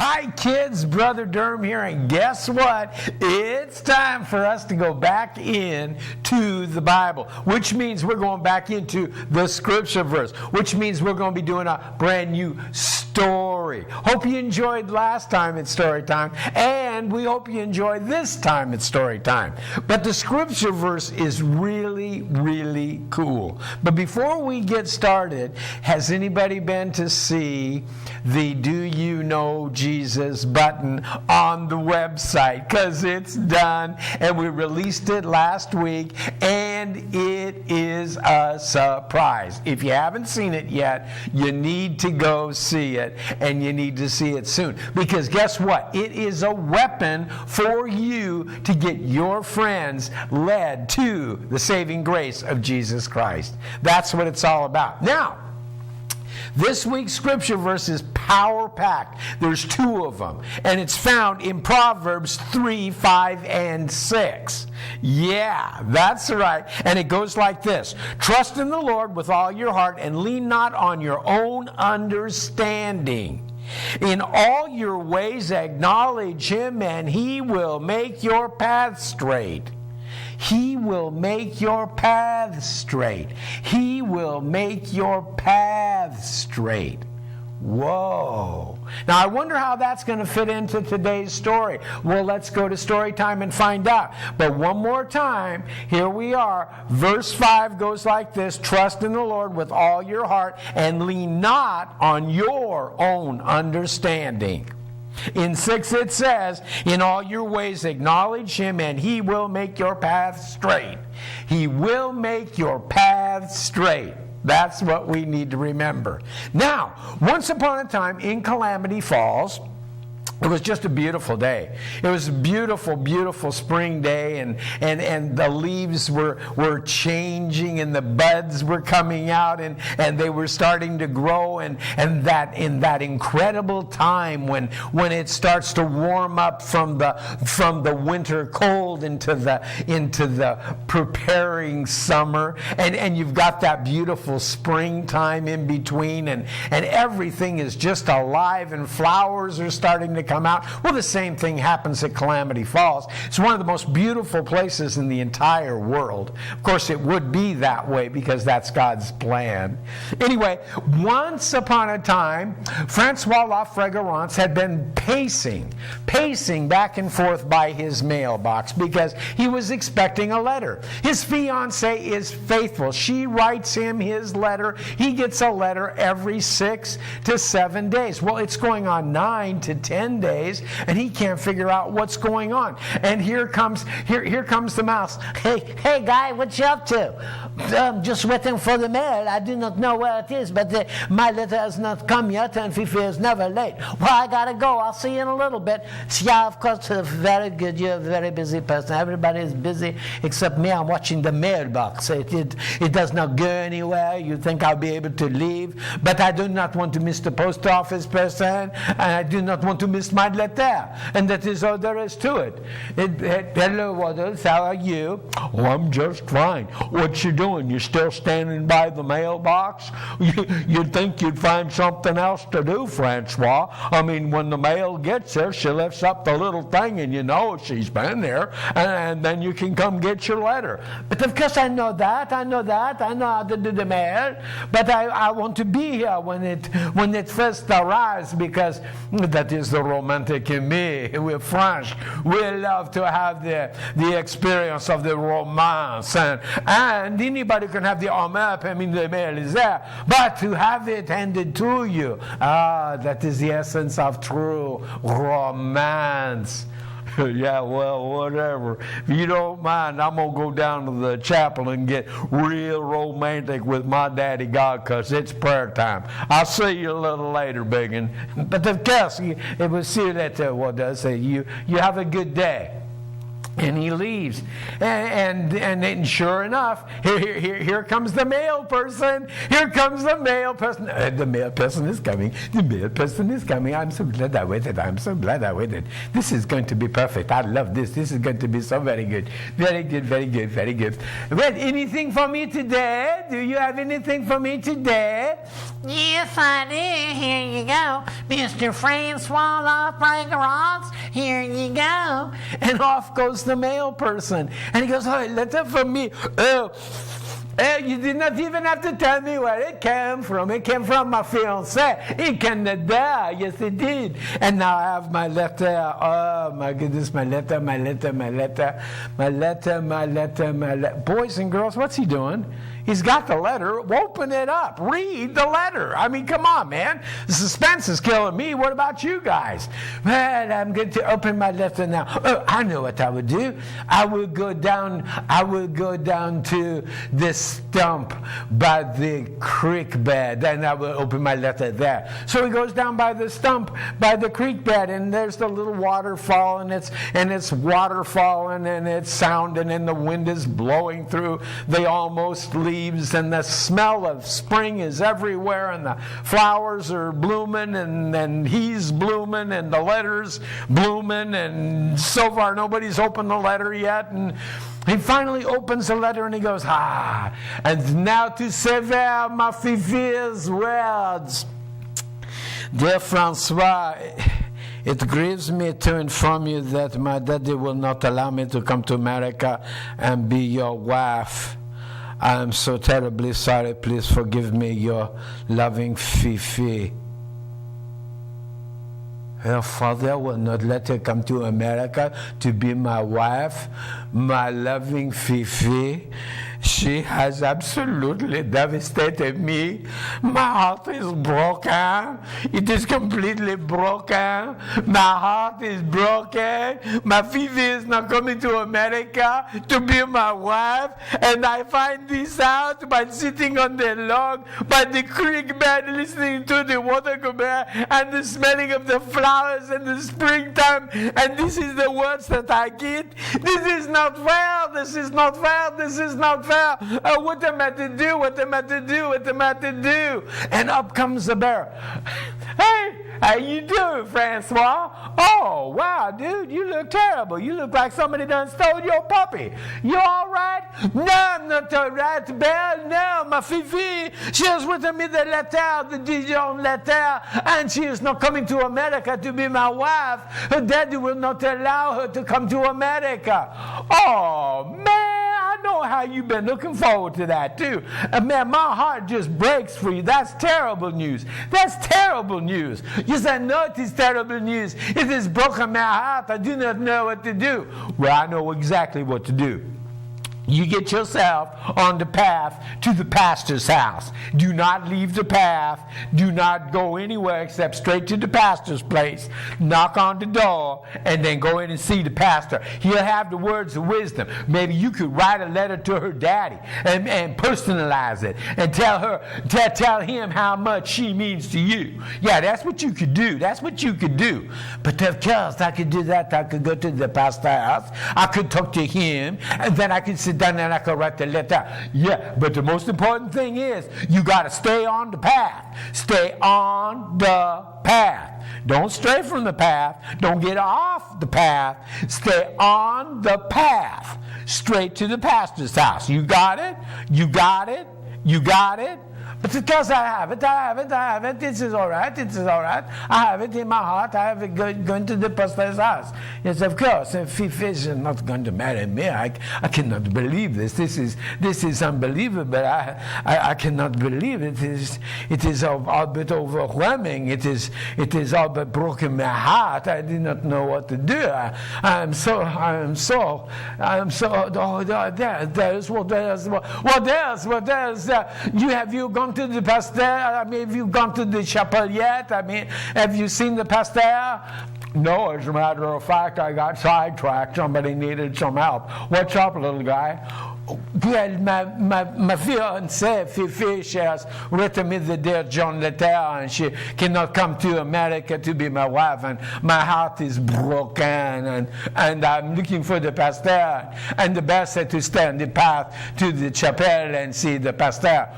Hi kids, Brother Durham here, and guess what? It's time for us to go back into the Bible, which means we're going back into the scripture verse, which means we're going to be doing a brand new story. Hope you enjoyed last time at story time, and we hope you enjoy this time at story time. But the scripture verse is really, really cool. But before we get started, has anybody been to see the Do You Know Jesus button on the website? Because it's done, and we released it last week, and it is a surprise. If you haven't seen it yet, you need to go see it, and you need to see it soon. Because guess what? It is a weapon for you to get your friends led to the saving grace of Jesus Christ. That's what it's all about. Now, this week's scripture verse is power-packed. There's two of them, and it's found in Proverbs 3, 5, and 6. Yeah, that's right. And it goes like this. Trust in the Lord with all your heart and lean not on your own understanding. In all your ways acknowledge Him, and He will make your path straight. He will make your path straight. He will make your path straight. Whoa. Now, I wonder how that's going to fit into today's story. Well, let's go to story time and find out. But one more time, here we are. Verse 5 goes like this. Trust in the Lord with all your heart and lean not on your own understanding. In 6 it says, in all your ways acknowledge Him, and He will make your path straight. He will make your path straight. That's what we need to remember. Now, once upon a time in Calamity Falls, it was just a beautiful day. It was a beautiful, beautiful spring day, and the leaves were changing, and the buds were coming out, and they were starting to grow, and that in that incredible time when it starts to warm up from the winter cold into the preparing summer, and you've got that beautiful springtime in between, and everything is just alive, and flowers are starting to come out. Well, the same thing happens at Calamity Falls. It's one of the most beautiful places in the entire world. Of course, it would be that way because that's God's plan. Anyway, once upon a time, Francois Lafregarance had been pacing back and forth by his mailbox because he was expecting a letter. His fiancée is faithful. She writes him his letter. He gets a letter every 6 to 7 days. Well, it's going on 9 to 10 days, and he can't figure out what's going on. And here comes the mouse. Hey guy, what you up to? I'm just waiting for the mail. I do not know where it is, but my letter has not come yet, and Fifi is never late. Well, I gotta go. I'll see you in a little bit. Yeah, of course, very good. You're a very busy person. Everybody is busy except me. I'm watching the mailbox. It does not go anywhere. You think I'll be able to leave, but I do not want to miss the post office person, and I do not want to miss my letter, and that is all there is to it. Hello, Waddles, how are you? Oh, I'm just fine. What you doing? You still standing by the mailbox? You'd think you'd find something else to do, Francois. I mean, when the mail gets there, she lifts up the little thing, and you know she's been there, and then you can come get your letter. But of course I know that. I know how to do the mail, but I want to be here when it first arrives, because that is the romantic in me. We're French. We love to have the experience of the romance, and anybody can have the honneur, I mean the mail is there, but to have it handed to you, that is the essence of true romance. Yeah, well, whatever. If you don't mind, I'm going to go down to the chapel and get real romantic with my daddy God, because it's prayer time. I'll see you a little later, biggin. But of course, it will see that, what does say, you have a good day. And he leaves, and sure enough, here comes the mail person. Here comes the mail person. The mail person is coming. The mail person is coming. I'm so glad I waited. I'm so glad I waited. This is going to be perfect. I love this. This is going to be so very good. Very good, very good, very good. Well, anything for me today? Do you have anything for me today? Yes, I do. Here you go. Mr. Francois Fragrance, here you go. And off goes the mail person. And he goes, oh, letter for me. Oh, you did not even have to tell me where it came from. It came from my fiancé in Canada. Yes, it did. And now I have my letter. Oh, my goodness, my letter. Boys and girls, what's he doing? He's got the letter. Open it up. Read the letter. I mean, come on, man. The suspense is killing me. What about you guys? Well, I'm going to open my letter now. Oh, I know what I would do. I will go down to the stump by the creek bed, and I will open my letter there. So he goes down by the stump by the creek bed, and there's the little waterfall, and it's waterfalling, and it's sounding, and the wind is blowing through the almost leaves, and the smell of spring is everywhere, and the flowers are blooming, and he's blooming, and the letter's blooming, and so far nobody's opened the letter yet, and he finally opens the letter and he goes, and now to savor my Fifi's words. Dear Francois, it grieves me to inform you that my daddy will not allow me to come to America and be your wife. I am so terribly sorry. Please forgive me, your loving Fifi. Her father will not let her come to America to be my wife. My loving Fifi, she has absolutely devastated me. My heart is broken. It is completely broken. My heart is broken. My Fifi is not coming to America to be my wife. And I find this out by sitting on the log by the creek bed, listening to the water go by and the smelling of the flowers in the springtime. And this is the words that I get. This is not fair. This is not fair. This is not fair. What am I to do? What am I to do? What am I to do? And up comes the bear. Hey, how you doing, Francois? Oh, wow, dude, you look terrible. You look like somebody done stole your puppy. You all right? No, I'm not all right, bear. No, my Fifi, she has written me the letter, the Dijon letter, and she is not coming to America to be my wife. Her daddy will not allow her to come to America. Oh, man. I know how you've been looking forward to that too. Man, my heart just breaks for you. That's terrible news. That's terrible news. Yes, I know it is terrible news. It has broken my heart. I do not know what to do. Well, I know exactly what to do. You get yourself on the path to the pastor's house. Do not leave the path. Do not go anywhere except straight to the pastor's place. Knock on the door and then go in and see the pastor. He'll have the words of wisdom. Maybe you could write a letter to her daddy and personalize it and tell him how much she means to you. Yeah, that's what you could do. That's what you could do. But of course, I could do that. I could go to the pastor's house. I could talk to him, and then I could sit down and I could write the letter. Yeah, but the most important thing is you got to stay on the path. Stay on the path. Don't stray from the path. Don't get off the path. Stay on the path. Straight to the pastor's house. You got it? You got it? You got it? But because I have it. This is all right. I have it in my heart. I have it going to the pastor's house. Yes, of course. If Fifi is not going to marry me, I cannot believe this. This is unbelievable. I canneve believe it. It is all but overwhelming. It is all but broken my heart. I do not know what to do. I'm so. Oh, there's what else? Have you gone to the pastor? I mean, have you gone to the chapel yet? I mean, have you seen the pastor? No, as a matter of fact, I got sidetracked. Somebody needed some help. What's up, little guy? Well, ma fiancée, Fifi, she has written me the dear John letter, and she cannot come to America to be my wife, and my heart is broken, and I'm looking for the pastor, and the best is to stay on the path to the chapel and see the pastor.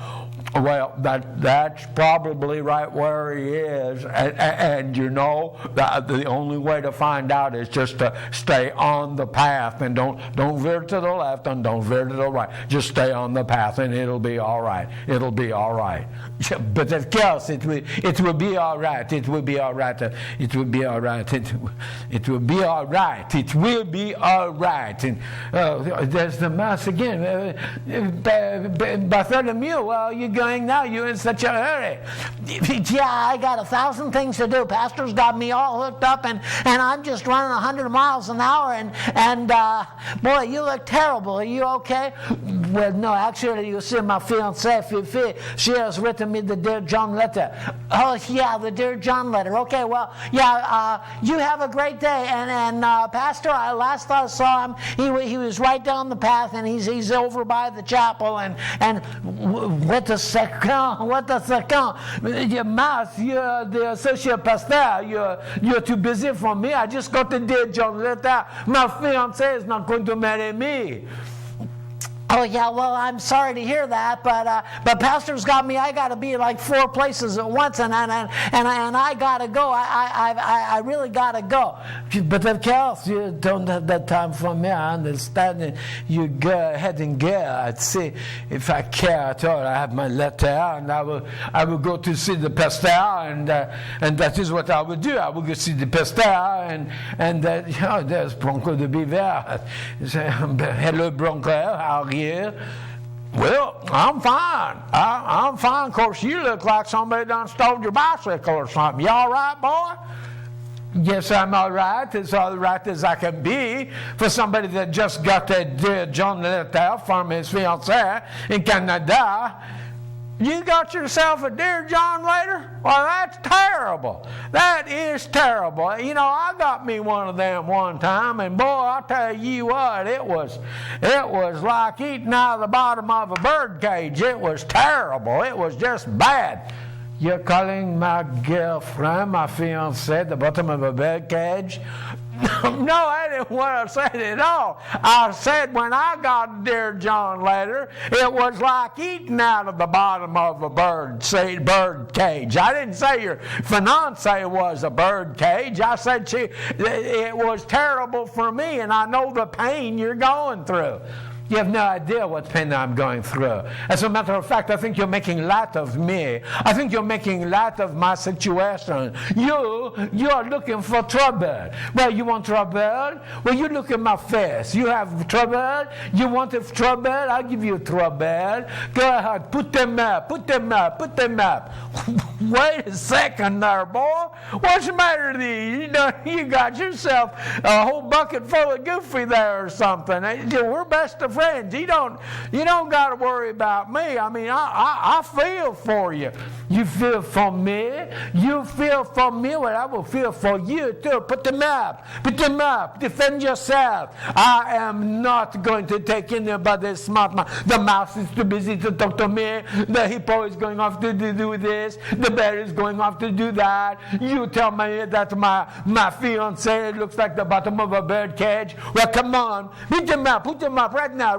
Well, that's probably right where he is, and you know, the only way to find out is just to stay on the path, and don't veer to the left and don't veer to the right. Just stay on the path, and it'll be all right. It'll be all right. But of course, it will be all right. It will be all right. It will be all right. It will be all right. It will be all right. And there's the mass again. Bartholomew, well, you going now? You're in such a hurry. Yeah, I got 1,000 things to do. Pastor's got me all hooked up, and I'm just running 100 miles an hour, and boy, you look terrible. Are you okay? Well, no, actually, you see, my fiancée, Fifi, she has written me the Dear John letter. Oh, yeah, the Dear John letter. Okay, well, yeah, you have a great day. And Pastor, last I saw him, he was right down the path, and he's over by the chapel, and what the second? Mas, you're the associate pastor. You're too busy for me. I just got the Dear John letter. My fiancée is not going to marry me. Oh, yeah, well, I'm sorry to hear that, but Pastor's got me. I got to be like 4 places at once, and I got to go. I really got to go. But of course, you don't have that time for me. I understand. You go ahead and go. I'd see if I care at all. I have my letter, and I will go to see the pastor, and that is what I will do. I will go see the pastor, and there's Bronco the Beaver. Hello, Bronco. How are you? Well, I'm fine. I'm fine. Of course, you look like somebody done stole your bicycle or something. You all right, boy? Yes, I'm all right. As all right as I can be for somebody that just got that Dear John letter from his fiancée in Canada. You got yourself a Dear John letter? Well, that's terrible. That is terrible. You know, I got me one of them one time, and boy, I'll tell you what, it was like eating out of the bottom of a bird cage. It was terrible. It was just bad. You're calling my girlfriend, my fiancée, the bottom of a bird cage? No, I didn't want to say it at all. I said when I got a Dear John letter, it was like eating out of the bottom of a bird cage. I didn't say your fiancée was a bird cage. I said it was terrible for me, and I know the pain you're going through. You have no idea what pain I'm going through. As a matter of fact, I think you're making light of me. I think you're making light of my situation. You're looking for trouble. Well, you want trouble? Well, you look at my face. You have trouble? You want trouble? I'll give you trouble. Go ahead, put them up. Wait a second there, boy. What's the matter with you? You got yourself a whole bucket full of goofy there or something. We're best of friends. You don't got to worry about me. I mean, I feel for you. You feel for me? You feel for me? Well, I will feel for you too. Put them up. Defend yourself. I am not going to take anybody's smart mouth. The mouse is too busy to talk to me. The hippo is going off to do this. The bear is going off to do that. You tell me that my fiancé looks like the bottom of a bird cage. Well, come on. Put them up right now. I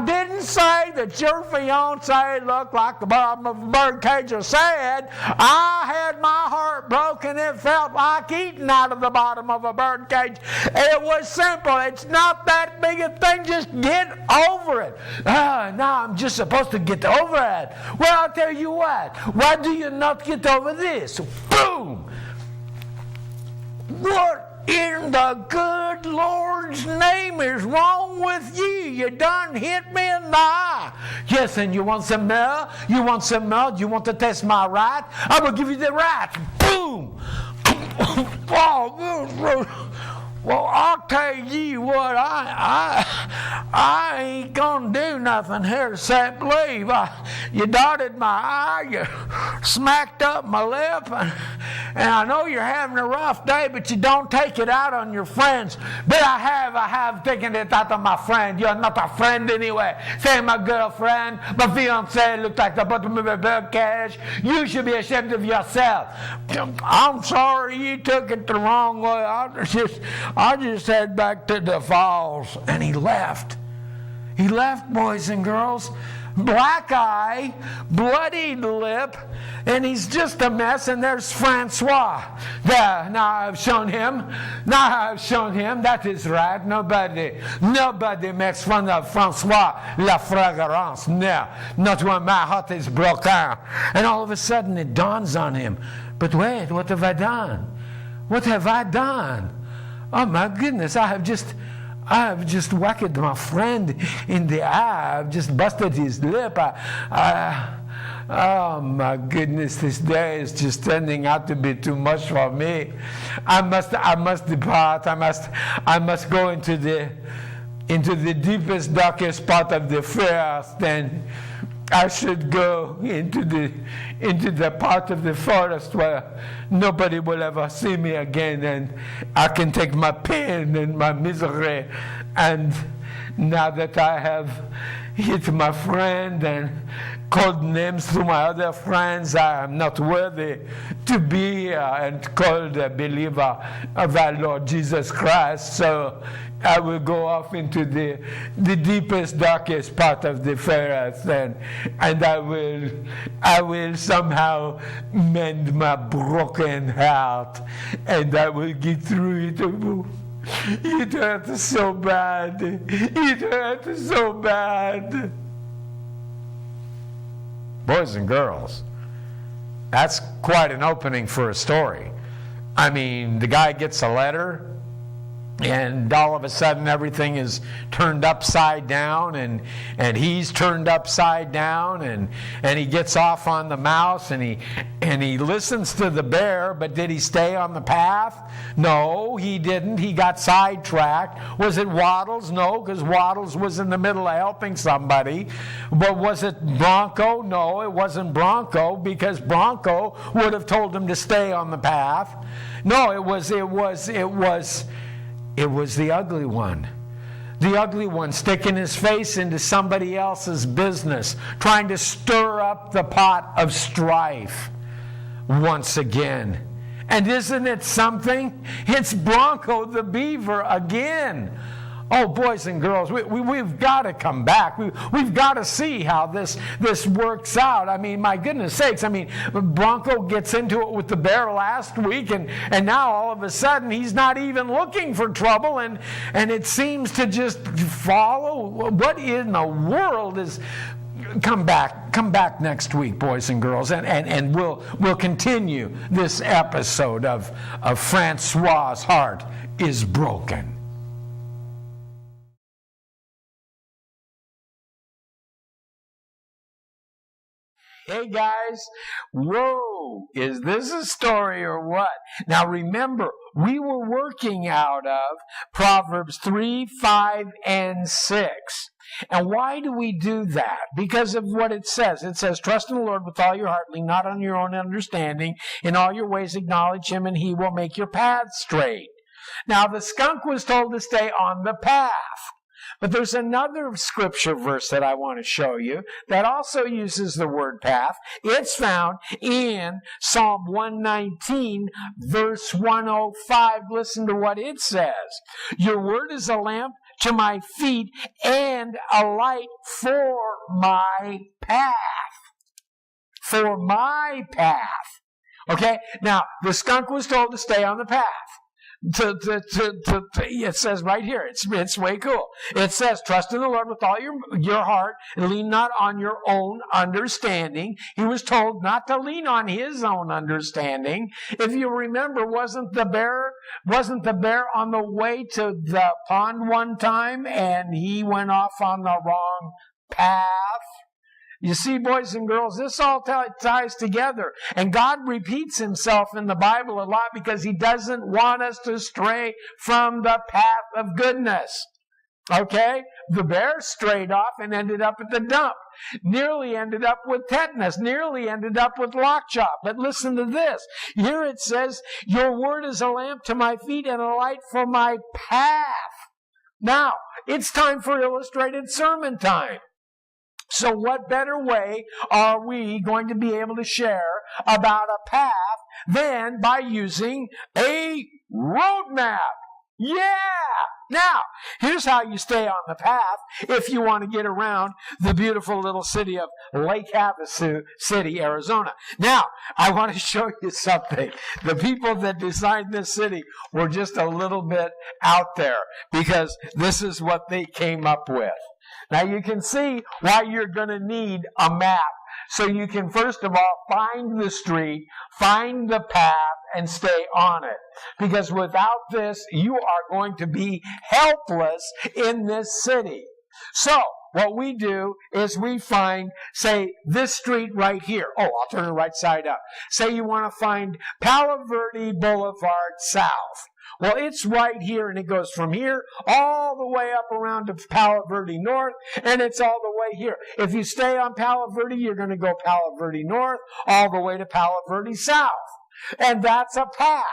didn't say that your fiancé looked like the bottom of a bird cage. I said I had my heart broken. It felt like eating out of the bottom of a bird cage. It was simple. It's not that big a thing. Just get over it. Now I'm just supposed to get over it. Well, I'll tell you what. Why do you not get over this? Boom! What in the good Lord's name is wrong with you? You done hit me in the eye. Yes, and you want some more? You want to test my right? I will give you the right. Boom! Well, I'll tell you what, I ain't gonna do nothing here except leave. You dotted my eye, you smacked up my lip, And I know you're having a rough day, but you don't take it out on your friends. But I have taken it out on my friend. You're not a friend anyway. Say my girlfriend, my fiancé looked like the bottom of a bird cage. You should be ashamed of yourself. I'm sorry you took it the wrong way. I just head back to the falls. And he left. He left, boys and girls. Black eye, bloodied lip, and he's just a mess. And there's Francois. There, now I've shown him. That is right. Nobody makes fun of Francois La Fragrance. No, not when my heart is broken. And all of a sudden it dawns on him. But wait, what have I done? What have I done? Oh my goodness, I have just whacked my friend in the eye. I've just busted his lip. Oh my goodness, this day is just turning out to be too much for me. I must depart. I must go into the deepest, darkest part of the forest, and I should go into the part of the forest where nobody will ever see me again, and I can take my pain and my misery. And now that I have hit my friend and called names to my other friends, I am not worthy to be here and called a believer of our Lord Jesus Christ. So I will go off into the deepest, darkest part of the forest, and I will somehow mend my broken heart, and I will get through it. It hurts so bad. It hurts so bad. Boys and girls, that's quite an opening for a story. I mean, the guy gets a letter, and all of a sudden everything is turned upside down, and he's turned upside down, and he gets off on the mouse, and he listens to the bear. But did he stay on the path? No, he didn't. He got sidetracked. Was it Waddles? No, because Waddles was in the middle of helping somebody. But was it Bronco? No, it wasn't Bronco, because Bronco would have told him to stay on the path. No, it was the ugly one. The ugly one sticking his face into somebody else's business, trying to stir up the pot of strife once again. And isn't it something? It's Bronco the Beaver again. Oh, boys and girls, we've got to come back. We've got to see how this works out. I mean, my goodness sakes. I mean, Bronco gets into it with the bear last week, and now all of a sudden he's not even looking for trouble, and it seems to just follow. What in the world is... Come back next week, boys and girls, and we'll continue this episode of Francois' Heart is Broken. Hey guys, whoa, is this a story or what? Now remember, we were working out of Proverbs 3, 5, and 6. And why do we do that? Because of what it says. It says, trust in the Lord with all your heart, lean not on your own understanding. In all your ways acknowledge him, and he will make your path straight. Now the skunk was told to stay on the path. But there's another scripture verse that I want to show you that also uses the word path. It's found in Psalm 119, verse 105. Listen to what it says. Your word is a lamp to my feet and a light for my path. For my path. Okay? Now, the skunk was told to stay on the path. It says right here, it's way cool. It says, trust in the Lord with all your heart and lean not on your own understanding. He was told not to lean on his own understanding. If you remember, wasn't the bear on the way to the pond one time and he went off on the wrong path? You see, boys and girls, this all ties together. And God repeats himself in the Bible a lot because he doesn't want us to stray from the path of goodness. Okay? The bear strayed off and ended up at the dump. Nearly ended up with tetanus. Nearly ended up with lockjaw. But listen to this. Here it says, your word is a lamp to my feet and a light for my path. Now, it's time for illustrated sermon time. So what better way are we going to be able to share about a path than by using a road map? Yeah! Now, here's how you stay on the path if you want to get around the beautiful little city of Lake Havasu City, Arizona. Now, I want to show you something. The people that designed this city were just a little bit out there because this is what they came up with. Now, you can see why you're going to need a map. So you can, first of all, find the street, find the path, and stay on it. Because without this, you are going to be helpless in this city. So, what we do is we find, say, this street right here. Oh, I'll turn it right side up. Say you want to find Palo Verde Boulevard South. Well, it's right here, and it goes from here all the way up around to Palo Verde North, and it's all the way here. If you stay on Palo Verde, you're going to go Palo Verde North all the way to Palo Verde South. And that's a path.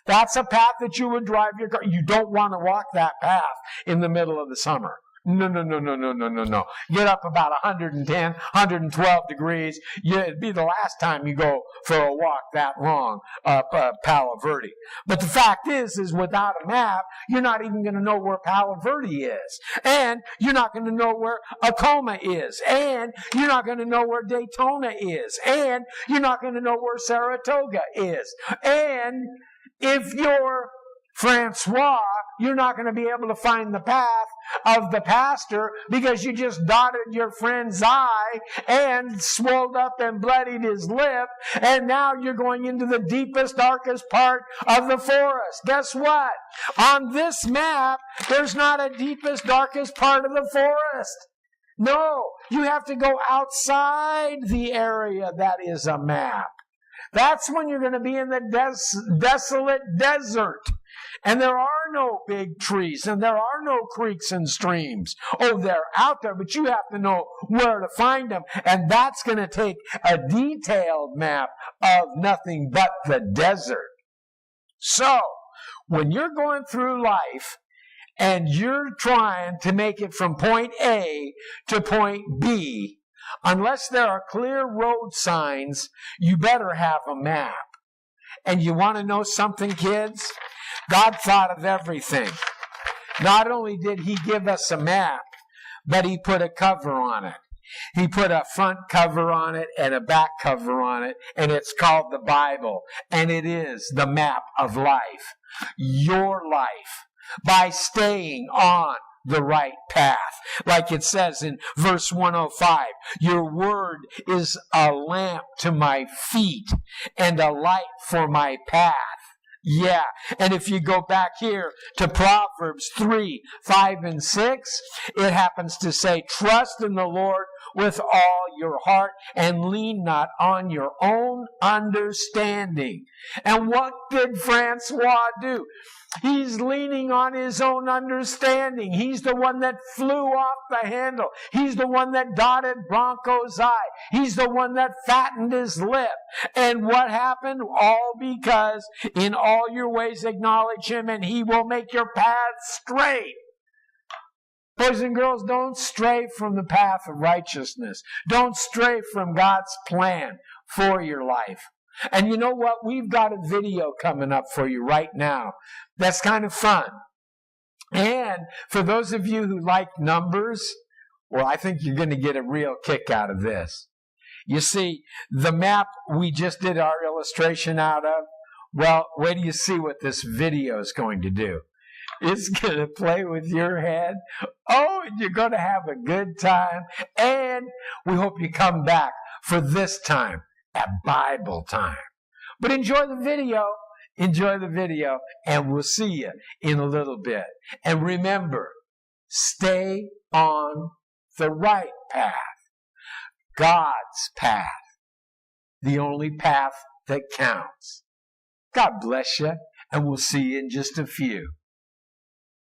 That's a path that you would drive your car. You don't want to walk that path in the middle of the summer. No. Get up about 110, 112 degrees. It'd be the last time you go for a walk that long up Palo Verde. But the fact is without a map, you're not even going to know where Palo Verde is. And you're not going to know where Acoma is. And you're not going to know where Daytona is. And you're not going to know where Saratoga is. And if you're Francois, you're not going to be able to find the path of the pastor because you just dotted your friend's eye and swelled up and bloodied his lip, and now you're going into the deepest, darkest part of the forest. Guess what? On this map, there's not a deepest, darkest part of the forest. No, you have to go outside the area that is a map. That's when you're going to be in the desolate desert. And there are no big trees, and there are no creeks and streams. Oh, they're out there, but you have to know where to find them. And that's going to take a detailed map of nothing but the desert. So, when you're going through life, and you're trying to make it from point A to point B, unless there are clear road signs, you better have a map. And you want to know something, kids? God thought of everything. Not only did He give us a map, but He put a cover on it. He put a front cover on it and a back cover on it, and it's called the Bible. And it is the map of life. Your life. By staying on the right path. Like it says in verse 105, your word is a lamp to my feet and a light for my path. Yeah, and if you go back here to Proverbs 3, 5, and 6, it happens to say, trust in the Lord with all your heart and lean not on your own understanding. And what did Francois do? He's leaning on his own understanding. He's the one that flew off the handle. He's the one that dotted Bronco's eye. He's the one that fattened his lip. And what happened? All because in all your ways acknowledge Him and He will make your path straight. Boys and girls, don't stray from the path of righteousness. Don't stray from God's plan for your life. And you know what? We've got a video coming up for you right now that's kind of fun. And for those of you who like numbers, well, I think you're going to get a real kick out of this. You see, the map we just did our illustration out of, well, wait till you see what this video is going to do. It's going to play with your head. Oh, you're going to have a good time. And we hope you come back for this time at Bible time. But enjoy the video. Enjoy the video. And we'll see you in a little bit. And remember, stay on the right path. God's path. The only path that counts. God bless you. And we'll see you in just a few.